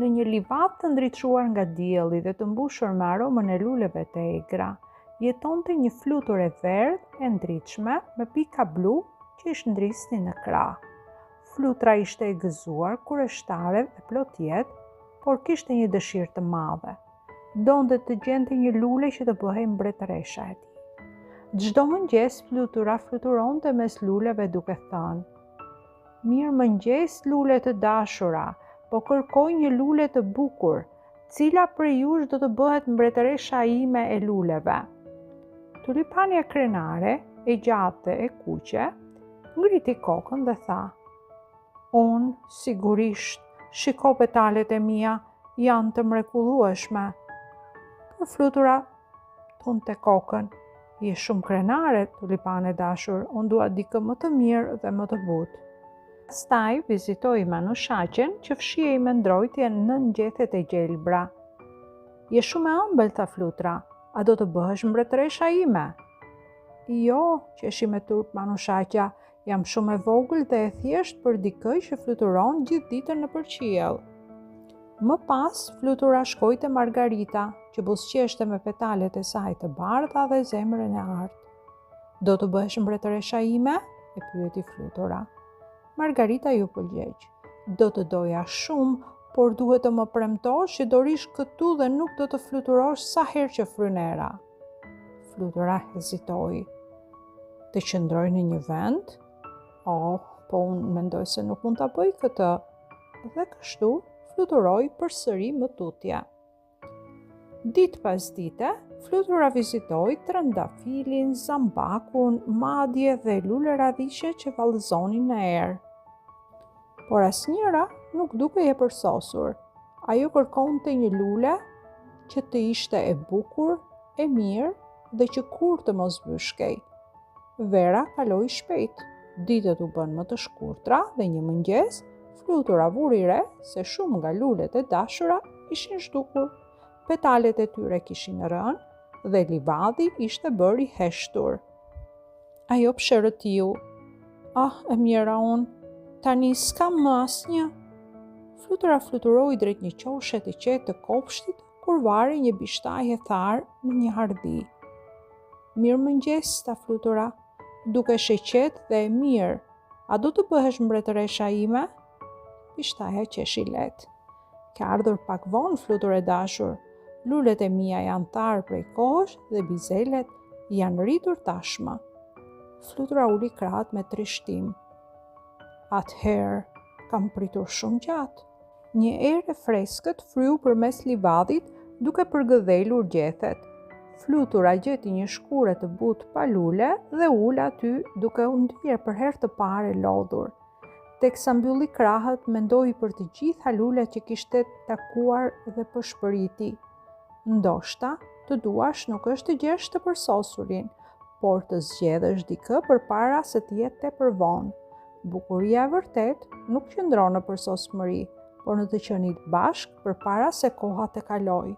Në një livat të ndriçuar nga dielli dhe të mbushur me aromën e luleve të egra, jetonte një flutur e verdhë e ndritshme me pika blu që i shndrisnin në krah. Flutura ishte e gëzuar, kurështare dhe plot jetë, por kishte një dëshirë të madhe. Donte të gjente një lule që të bëhej mbretëresha e tij. Çdo mëngjes flutura fluturonte mes luleve duke thënë: "Mirëmëngjes lule të dashura, po kërkoj një lule të bukur, cila prej jush do të bëhet mbretëresha ime e luleve?" Tulipania krenare, e gjatë dhe e kuqe, ngriti kokën dhe tha: "Unë, sigurisht, shiko petalet e mia, janë të mrekullueshme." Por flutura thonte kokën: "Je shumë krenare, tulipane dashur, unë dua dikë më të mirë dhe më të butë." Pastaj vizitoi manushaqen që fshihej me ndrojtje në ngjethet e gjelbra. "Je shumë e ëmbël," tha flutura, "a do të bëhesh mbretëresha ime?" "Jo," qeshi me turp manushaqja, "jam shumë e vogël dhe e thjesht për dikë që fluturon gjithë ditën nëpër qiell." Më pas, flutura shkoi te Margarita, që buzëqeshte me petalet e saj të bardha dhe zemrën e artë. "Do të bëhesh mbretëresha ime?" e pyeti flutura. Margarita ju pëlqej: "Do të doja shumë, por duhet të më premtosh që do rish këtu dhe nuk do të fluturosh sa herë që frynera." Flutura hezitoi. "Të qëndroj në një vend? Oh, po unë mendoj se nuk mund ta bëj këtë." Dhe kështu fluturoi përsëri më tutje. Ditë pas dite, flutura vizitoi trëndafilin, zambakun, madje dhe lule radhishe që vallëzonin në erë. Por asnjëra nuk dukej e përsosur. Ajo kërkonte një lule që të ishte e bukur, e mirë dhe që kurrë të mos vyshkej. Vera kaloi shpejt. Ditët u bën më të shkurtra dhe një mëngjes flutura vuri re se shumë nga lulet e dashura ishin zhdukur. Petalet e tyre kishin rënë dhe livadi ishte bërë i heshtur. Ajo pshërëtiu: "Ah, e mjera unë, tani s'kam më asnjë." Flutura fluturoi drejt një qoshe të qetë të kopshtit kur vari një bishtaj tharë në një hardhi. "Mirëmëngjes," tha flutura, "dukesh e qetë dhe e mirë, a do të bëhesh mbretëresha ime?" Bishtaja qeshi lehtë: "Ke ardhur pak vonë, fluture dashur. Lulet e mia janë tharë prej kohësh dhe bizelet janë rritur tashmë." Flutura uli krahët me trishtim. "Atëherë, kam pritur shumë gjatë." Një erë e freskët fryu përmes livadit duke përgëdhelur gjethet. Flutura gjeti një shkure të butë pa lule dhe ul aty duke u ndyer për herë të parë e lodhur. Teksa mbylli krahët, mendoi për të gjitha lulet që kishte takuar dhe përshpëriti. Ndoshta, të duash nuk është të gjesh të përsosurin, por të zgjedhësh dikë përpara se të jetë tepër vonë. Bukuria e vërtet nuk qëndron në përsosmëri, por në të qenit bashkë përpara se koha të kalojë.